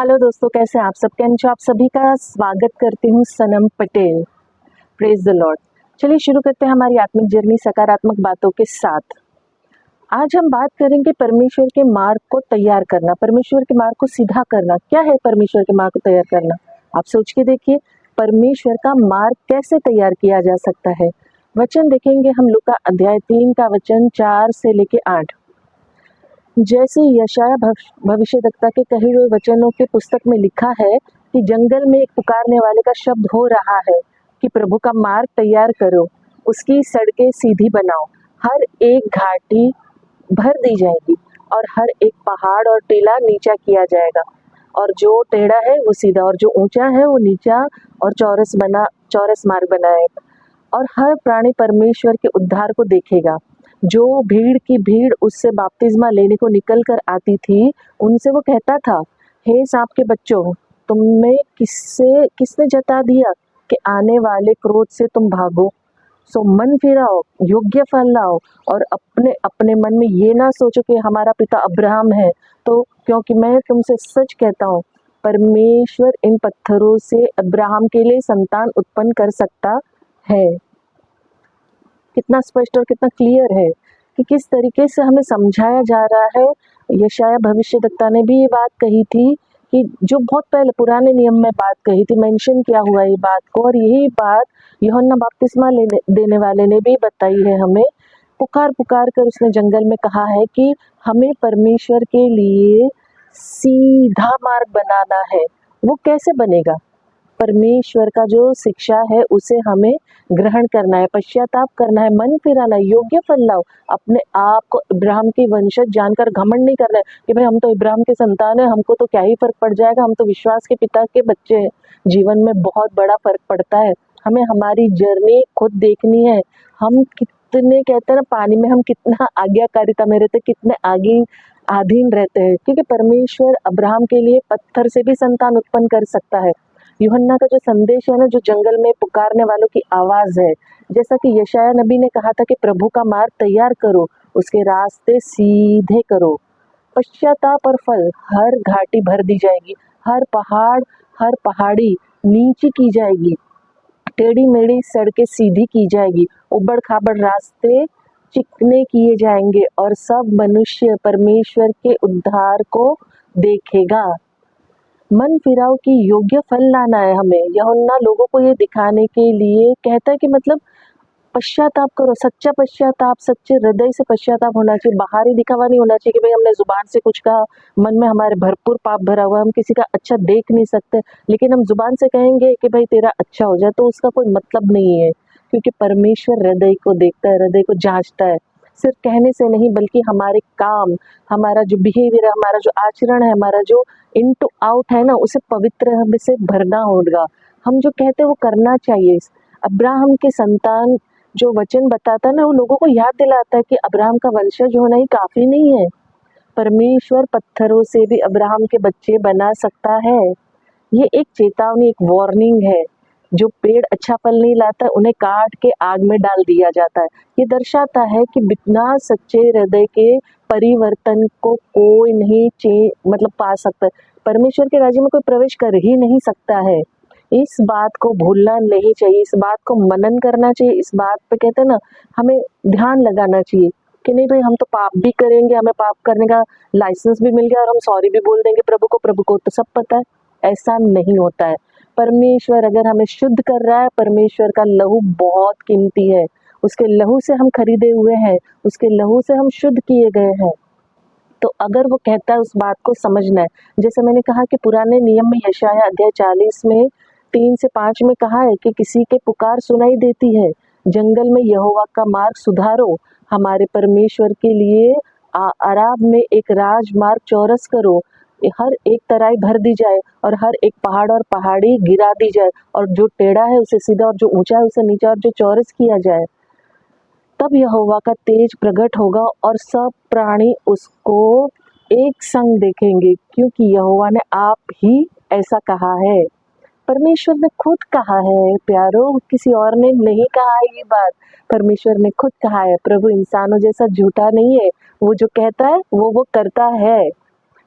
Hello दोस्तों, कैसे हैं आप सब? आप सभी का स्वागत करती हूँ Sanam Patel. Praise the lord. चलिए शुरू करते हैं हमारी आत्मिक जर्नी सकारात्मक बातों के साथ। आज हम बात करेंगे परमेश्वर के मार्ग को तैयार करना, परमेश्वर के मार्ग को सीधा करना। क्या है परमेश्वर के मार्ग को तैयार करना? आप सोच के देखिए, परमेश्वर का मार्ग कैसे तैयार किया जा सकता है। वचन देखेंगे हम लूका अध्याय 3 का वचन 4 से लेके 8। जैसे यशाया भविष्यद्वक्ता के कहे हुए वचनों के पुस्तक में लिखा है कि जंगल में एक पुकारने वाले का शब्द हो रहा है कि प्रभु का मार्ग तैयार करो, उसकी सड़कें सीधी बनाओ। हर एक घाटी भर दी जाएगी और हर एक पहाड़ और टीला नीचा किया जाएगा, और जो टेढ़ा है वो सीधा और जो ऊंचा है वो नीचा और चौरस मार्ग बनाएगा। और हर प्राणी परमेश्वर के उद्धार को देखेगा। जो भीड़ की भीड़ उससे बपतिस्मा लेने को निकल कर आती थी, उनसे वो कहता था, हे सांप के बच्चों, तुम्हें किसने जता दिया कि आने वाले क्रोध से तुम भागो? सो मन फिराओ, योग्य फल लाओ, और अपने अपने मन में ये ना सोचो कि हमारा पिता अब्राहम है। तो क्योंकि मैं तुमसे सच कहता हूँ, परमेश्वर इन पत्थरों से अब्राहम के लिए संतान उत्पन्न कर सकता है। कितना स्पष्ट और कितना क्लियर है कि किस तरीके से हमें समझाया जा रहा है। यशाया भविष्यद्वक्ता ने भी ये बात कही थी कि जो बहुत पहले पुराने नियम में बात कही थी, मेंशन किया हुआ ये बात को, और यही बात यूहन्ना बपतिस्मा देने वाले ने भी बताई है हमें। पुकार पुकार कर उसने जंगल में कहा है कि हमें परमेश्वर के लिए सीधा मार्ग बनाना है। वो कैसे बनेगा? परमेश्वर का जो शिक्षा है उसे हमें ग्रहण करना है, पश्चाताप करना है, मन फिराना है, योग्य फल लाओ। अपने आप को इब्राहिम की वंशज जानकर घमंड नहीं करना है कि भाई हम तो इब्राहिम के संतान है, हमको तो क्या ही फर्क पड़ जाएगा, हम तो विश्वास के पिता के बच्चे हैं। जीवन में बहुत बड़ा फर्क पड़ता है। हमें हमारी जर्नी खुद देखनी है। हम कितने, कहते हैं ना, पानी में हम कितना आज्ञाकारिता में रहते, कितने आगे अधीन रहते हैं, क्योंकि परमेश्वर अब्राहम के लिए पत्थर से भी संतान उत्पन्न कर सकता है। यूहन्ना का जो संदेश है ना, जो जंगल में पुकारने वालों की आवाज है, जैसा कि यशाया नबी ने कहा था कि प्रभु का मार्ग तैयार करो, उसके रास्ते सीधे करो। पश्चाताप और फल, हर घाटी भर दी जाएगी, हर पहाड़ी नीची की जाएगी, टेढ़ी मेढ़ी सड़कें सीधी की जाएगी, उबड़ खाबड़ रास्ते चिकने किए जाएंगे, और सब मनुष्य परमेश्वर के उद्धार को देखेगा। मन फिराव की योग्य फल लाना है हमें। यूहन्ना लोगों को ये दिखाने के लिए कहता है कि मतलब पश्चाताप करो, सच्चा पश्चाताप, सच्चे हृदय से पश्चाताप होना चाहिए। बाहरी दिखावा नहीं होना चाहिए कि भाई हमने जुबान से कुछ कहा, मन में हमारे भरपूर पाप भरा हुआ, हम किसी का अच्छा देख नहीं सकते, लेकिन हम जुबान से कहेंगे कि भाई तेरा अच्छा हो जाए, तो उसका कोई मतलब नहीं है, क्योंकि परमेश्वर हृदय को देखता है, हृदय को जांचता है। सिर्फ कहने से नहीं, बल्कि हमारे काम, हमारा जो बिहेवियर है, हमारा जो आचरण है, हमारा जो इन टू आउट है ना, उसे पवित्र से भरना होगा। हम जो कहते हैं वो करना चाहिए। अब्राहम के संतान जो वचन बताता है ना, वो लोगों को याद दिलाता है कि अब्राहम का वंशज होना ही काफी नहीं है, परमेश्वर पत्थरों से भी अब्राहम के बच्चे बना सकता है। ये एक चेतावनी, एक वार्निंग है। जो पेड़ अच्छा फल नहीं लाता, उन्हें काट के आग में डाल दिया जाता है। ये दर्शाता है कि बिना सच्चे हृदय के परिवर्तन को कोई नहीं मतलब पा सकता। परमेश्वर के राज्य में कोई प्रवेश कर ही नहीं सकता है। इस बात को भूलना नहीं चाहिए, इस बात को मनन करना चाहिए, इस बात पे, कहते हैं ना, हमें ध्यान लगाना चाहिए कि नहीं भाई हम तो पाप भी करेंगे, हमें पाप करने का लाइसेंस भी मिल गया और हम सॉरी भी बोल देंगे प्रभु को तो सब पता है। ऐसा नहीं होता है। परमेश्वर अगर हमें शुद्ध कर रहा है, परमेश्वर का लहू बहुत कीमती है, उसके लहू से हम खरीदे हुए हैं, उसके लहू से हम शुद्ध किए गए हैं। तो अगर वो कहता है, उस बात को समझना है। जैसे मैंने कहा कि पुराने नियम में यशाया अध्याय 40 में 3 से 5 में कहा है कि किसी के पुकार सुनाई देती है, जंगल में यहोवा का मार्ग सुधारो, हमारे परमेश्वर के लिए अराब में एक राजमार्ग चौरस करो, हर एक तराई भर दी जाए और हर एक पहाड़ और पहाड़ी गिरा दी जाए, और जो टेढ़ा है उसे सीधा और जो ऊंचा है उसे नीचा और जो चौरस किया जाए। तब यहोवा का तेज प्रकट होगा और सब प्राणी उसको एक संग देखेंगे, क्योंकि यहोवा ने आप ही ऐसा कहा है। परमेश्वर ने खुद कहा है प्यारो, किसी और ने नहीं कहा है ये बात, परमेश्वर ने खुद कहा है। प्रभु इंसानों जैसा झूठा नहीं है, वो जो कहता है वो करता है।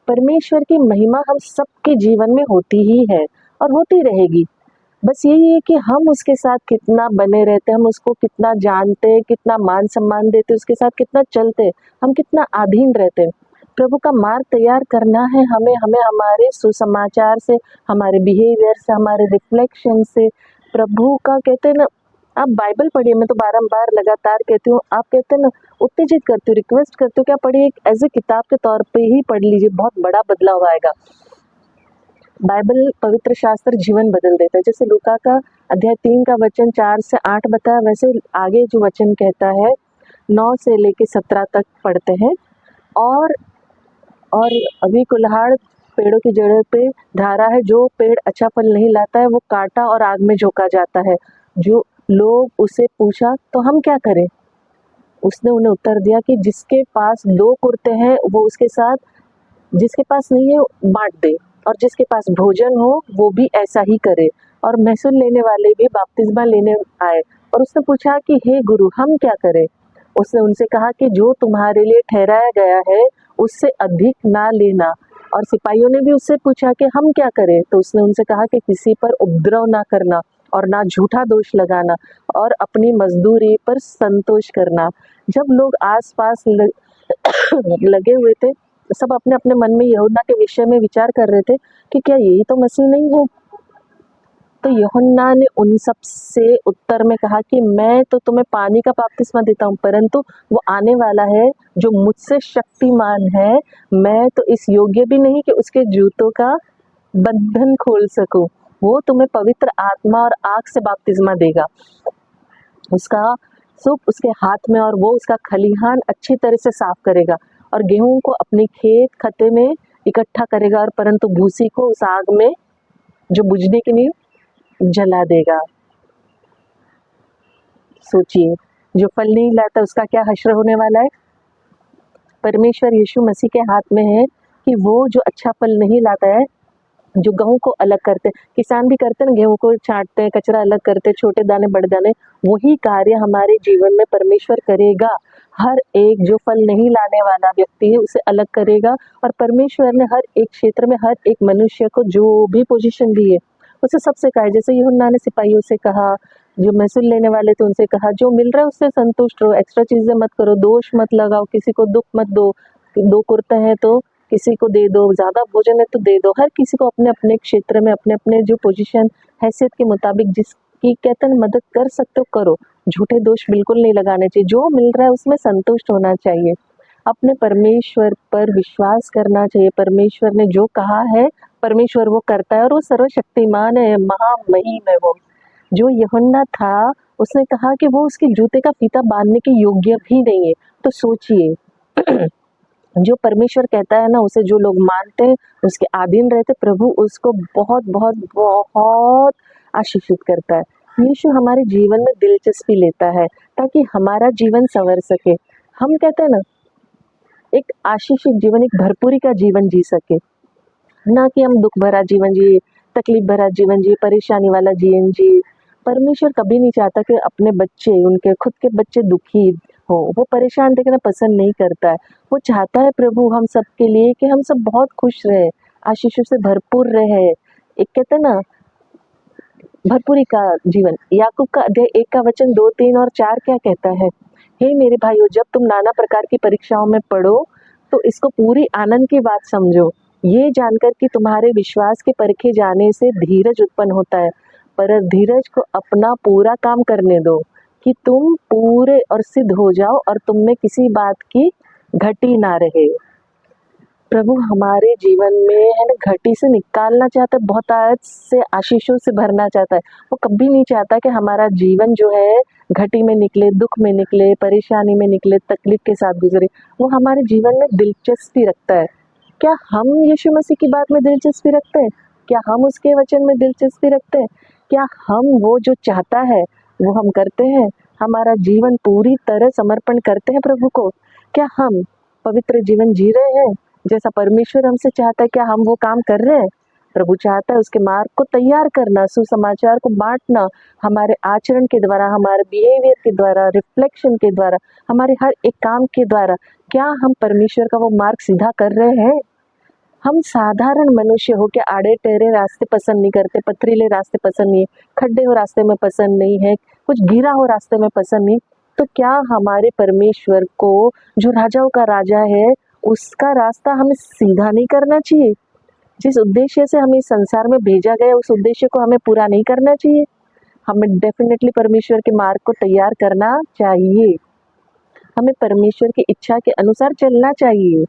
परमेश्वर की महिमा हम सबके जीवन में होती ही है और होती रहेगी। बस यही है कि हम उसके साथ कितना बने रहते हैं, हम उसको कितना जानते हैं, कितना मान सम्मान देते हैं, उसके साथ कितना चलते हैं, हम कितना अधीन रहते हैं। प्रभु का मार्ग तैयार करना है हमें हमें हमारे सुसमाचार से, हमारे बिहेवियर से, हमारे रिफ्लेक्शन से। प्रभु का कहते हैं ना, आप बाइबल पढ़िए, मैं तो बारंबार लगातार कहती हूँ, आप कहते हैं ना, उत्तेजित करती हूँ, रिक्वेस्ट करती हूँ, क्या पढ़िए, एक एज ए किताब के तौर पे ही पढ़ लीजिए, बहुत बड़ा बदलाव आएगा। बाइबल पवित्र शास्त्र जीवन बदल देता है। जैसे लूका का अध्याय 3 का वचन 4 से 8 बताया, वैसे आगे जो वचन कहता है 9 से लेके 17 तक पढ़ते हैं। और अभी कुल्हाड़ पेड़ों की जड़ों पे धारा है, जो पेड़ अच्छा फल नहीं लाता है वो काटा और आग में झोंका जाता है। जो लोग उसे पूछा तो हम क्या करें, उसने उन्हें उत्तर दिया कि जिसके पास 2 कुर्ते हैं वो उसके साथ, जिसके पास नहीं है बांट दे, और जिसके पास भोजन हो वो भी ऐसा ही करे। और महसूल लेने वाले भी बपतिस्मा लेने आए और उसने पूछा कि हे गुरु, हम क्या करें? उसने उनसे कहा कि जो तुम्हारे लिए ठहराया गया है उससे अधिक ना लेना। और सिपाहियों ने भी उससे पूछा कि हम क्या करें? तो उसने उनसे कहा कि किसी पर उपद्रव ना करना और ना झूठा दोष लगाना और अपनी मजदूरी पर संतोष करना। जब लोग आसपास लगे हुए थे, सब अपने अपने मन में यूहन्ना के विषय में विचार कर रहे थे कि क्या यही तो मसीह नहीं है? तो यूहन्ना ने उन सब से उत्तर में कहा कि मैं तो तुम्हें पानी का बपतिस्मा देता हूँ, परंतु वो आने वाला है जो मुझसे शक्तिमान है, मैं तो इस योग्य भी नहीं कि उसके जूतों का बंधन खोल सकूं। वो तुम्हें पवित्र आत्मा और आग से बपतिस्मा देगा। उसका सूप उसके हाथ में और वो उसका खलिहान अच्छी तरह से साफ करेगा और गेहूं को अपने खेत खते में इकट्ठा करेगा, और परंतु भूसी को उस आग में जो बुझने के लिए जला देगा। सोचिए, जो फल नहीं लाता उसका क्या हश्र होने वाला है? परमेश्वर यीशु मसीह के हाथ में है कि वो जो अच्छा फल नहीं लाता है, जो गेहूं को अलग करते, किसान भी करते हैं ना, गेहूं को छांटते हैं, कचरा अलग करते, छोटे दाने बड़े दाने, वही कार्य हमारे जीवन में परमेश्वर करेगा। हर एक जो फल नहीं लाने वाला व्यक्ति है उसे अलग करेगा, और परमेश्वर ने हर एक क्षेत्र में हर एक मनुष्य को जो भी पोजीशन दी है उसे सबसे कहा है। जैसे यूहन्ना ने सिपाहियों से कहा, जो महसूल लेने वाले थे उनसे कहा, जो मिल रहा है उससे संतुष्ट रहो, एक्स्ट्रा चीजें मत करो, दोष मत लगाओ, किसी को दुख मत दो। 2 कुर्ते हैं तो किसी को दे दो, ज़्यादा भोजन है तो दे दो। हर किसी को अपने अपने क्षेत्र में अपने अपने जो पोजीशन हैसियत के मुताबिक जिसकी कहते हैं मदद कर सकते हो करो। झूठे दोष बिल्कुल नहीं लगाने चाहिए, जो मिल रहा है उसमें संतुष्ट होना चाहिए। अपने परमेश्वर पर विश्वास करना चाहिए। परमेश्वर ने जो कहा है परमेश्वर वो करता है, और वो सर्वशक्तिमान है, महामहिम है। वो जो यूहन्ना था उसने कहा कि वो उसके जूते का फीता बांधने के योग्य भी नहीं है। तो सोचिए, जो परमेश्वर कहता है ना उसे जो लोग मानते हैं, उसके अधीन रहते, प्रभु उसको बहुत बहुत बहुत आशीषित करता है। यीशु हमारे जीवन में दिलचस्पी लेता है ताकि हमारा जीवन संवर सके। हम कहते हैं ना, एक आशीषित जीवन, एक भरपूरी का जीवन जी सके, ना कि हम दुख भरा जीवन जिए, तकलीफ भरा जीवन जिए, परेशानी वाला जीवन जिए। परमेश्वर कभी नहीं चाहता कि अपने बच्चे, उनके खुद के बच्चे दुखी हो, वो परेशान देखना पसंद नहीं करता है। वो चाहता है प्रभु हम सब के लिए कि हम सब बहुत खुश रहे, आशीषों से भरपूर रहे। एक कहते हैं ना, भरपूरी का जीवन। याकूब का अध्याय 1 का वचन 2, 3 और 4 क्या कहता है? हे मेरे भाइयों, जब तुम नाना प्रकार की परीक्षाओं में पढ़ो तो इसको पूरी आनंद की बात समझो, ये जानकर कि तुम्हारे विश्वास के परखे जाने से धीरज उत्पन्न होता है। पर धीरज को अपना पूरा काम करने दो कि तुम पूरे और सिद्ध हो जाओ और तुम में किसी बात की घटी ना रहे। प्रभु हमारे जीवन में है ना घटी से निकालना चाहता है, बहुतायत से आशीषों से भरना चाहता है। वो कभी नहीं चाहता कि हमारा जीवन जो है घटी में निकले, दुख में निकले, परेशानी में निकले, तकलीफ के साथ गुजरे। वो हमारे जीवन में दिलचस्पी रखता है। क्या हम यीशु मसीह की बात में दिलचस्पी रखते हैं? क्या हम उसके वचन में दिलचस्पी रखते हैं? क्या हम वो जो चाहता है वो हम करते हैं? हमारा जीवन पूरी तरह समर्पण करते हैं प्रभु को? क्या हम पवित्र जीवन जी रहे हैं जैसा परमेश्वर हमसे चाहता है? क्या हम वो काम कर रहे हैं? प्रभु चाहता है उसके मार्ग को तैयार करना, सुसमाचार को बांटना, हमारे आचरण के द्वारा, हमारे बिहेवियर के द्वारा, रिफ्लेक्शन के द्वारा, हमारे हर एक काम के द्वारा। क्या हम परमेश्वर का वो मार्ग सीधा कर रहे हैं? हम साधारण मनुष्य हो के आड़े टेढ़े रास्ते पसंद नहीं करते, पथरीले रास्ते पसंद नहीं, खड्डे हो रास्ते में पसंद नहीं है, कुछ गिरा हो रास्ते में पसंद नहीं, तो क्या हमारे परमेश्वर को, जो राजाओं का राजा है, उसका रास्ता हमें सीधा नहीं करना चाहिए? जिस उद्देश्य से हमें इस संसार में भेजा गया उस उद्देश्य को हमें पूरा नहीं करना चाहिए? हमें डेफिनेटली परमेश्वर के मार्ग को तैयार करना चाहिए। हमें परमेश्वर की इच्छा के अनुसार चलना चाहिए।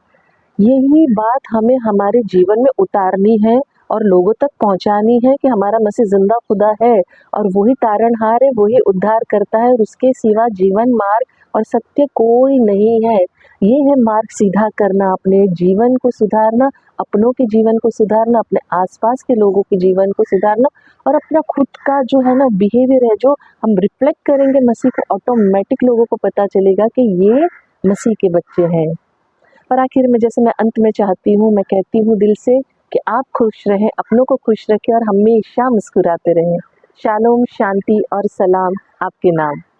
यही बात हमें हमारे जीवन में उतारनी है और लोगों तक पहुंचानी है कि हमारा मसीह जिंदा खुदा है और वही तारणहार है, वही उद्धार करता है और उसके सिवा जीवन मार्ग और सत्य कोई नहीं है। ये है मार्ग सीधा करना, अपने जीवन को सुधारना, अपनों के जीवन को सुधारना, अपने आसपास के लोगों के जीवन को सुधारना और अपना खुद का जो है ना बिहेवियर है, जो हम रिफ्लेक्ट करेंगे मसीह को, ऑटोमेटिक लोगों को पता चलेगा कि ये मसीह के बच्चे हैं। और आखिर में जैसे मैं अंत में चाहती हूँ, मैं कहती हूँ दिल से कि आप खुश रहें, अपनों को खुश रखें और हमेशा मुस्कुराते रहें। शालोम, शांति और सलाम आपके नाम।